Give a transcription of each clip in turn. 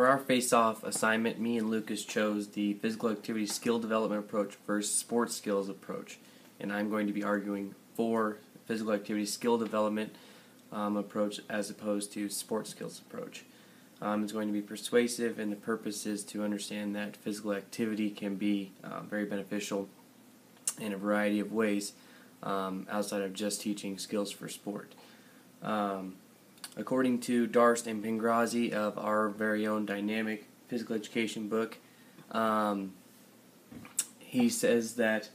For our face-off assignment, me and Lucas chose the physical activity skill development approach versus sports skills approach. And I'm going to be arguing for physical activity skill development approach as opposed to sports skills approach. It's going to be persuasive, and the purpose is to understand that physical activity can be very beneficial in a variety of ways outside of just teaching skills for sport. According to Darst and Pengrazi of our very own Dynamic Physical Education book, he says that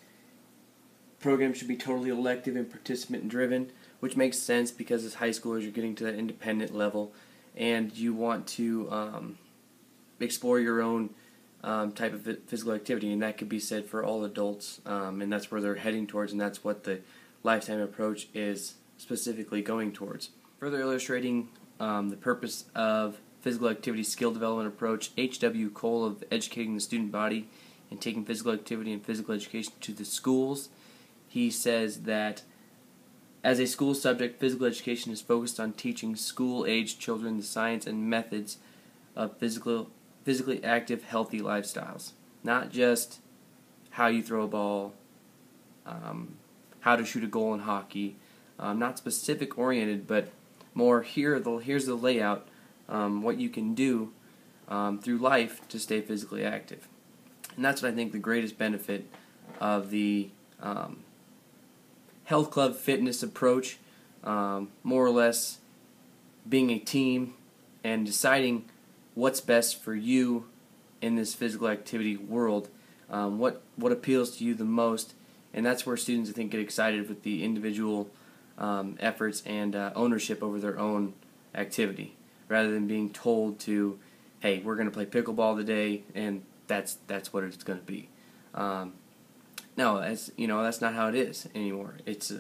programs should be totally elective and participant driven, which makes sense because as high schoolers you're getting to that independent level and you want to explore your own type of physical activity, and that could be said for all adults, and that's where they're heading towards, and that's what the lifetime approach is specifically going towards. Further illustrating the purpose of physical activity skill development approach, H.W. Cole of Educating the Student Body and Taking Physical Activity and Physical Education to the Schools, he says that as a school subject, physical education is focused on teaching school-aged children the science and methods of physically active, healthy lifestyles. Not just how you throw a ball, how to shoot a goal in hockey, not specific oriented, but more here's the layout, what you can do through life to stay physically active. And that's what I think the greatest benefit of the health club fitness approach, more or less being a team and deciding what's best for you in this physical activity world, what appeals to you the most, and that's where students I think get excited with the individual efforts and ownership over their own activity, rather than being told to, hey, we're going to play pickleball today, and that's what it's going to be. No, that's not how it is anymore. It's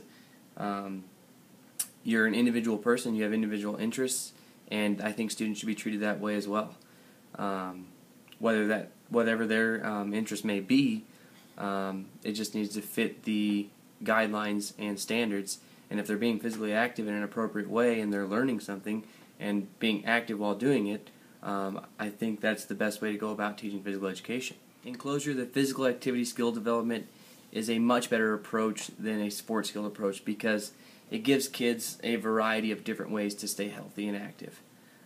you're an individual person, you have individual interests, and I think students should be treated that way as well. Whatever their interest may be, it just needs to fit the guidelines and standards. And if they're being physically active in an appropriate way and they're learning something and being active while doing it, I think that's the best way to go about teaching physical education. In closure, the physical activity skill development is a much better approach than a sports skill approach because it gives kids a variety of different ways to stay healthy and active.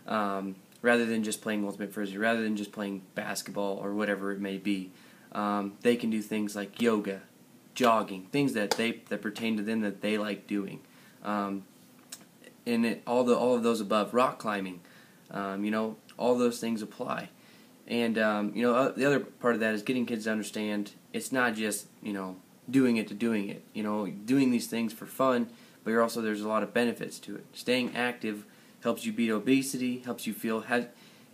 Rather than just playing ultimate frisbee, rather than just playing basketball or whatever it may be, they can do things like yoga, jogging, things that pertain to them that they like doing. All of those above, rock climbing, all those things apply. And the other part of that is getting kids to understand it's not just doing it to doing it. Doing these things for fun, but there's a lot of benefits to it. Staying active helps you beat obesity, helps you feel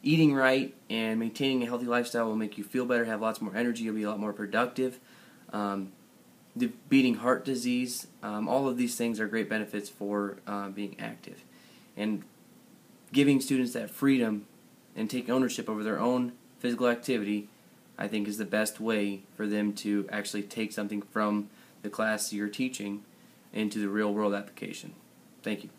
eating right, and maintaining a healthy lifestyle will make you feel better, have lots more energy, you'll be a lot more productive. Beating heart disease, all of these things are great benefits for being active. And giving students that freedom and taking ownership over their own physical activity, I think, is the best way for them to actually take something from the class you're teaching into the real world application. Thank you.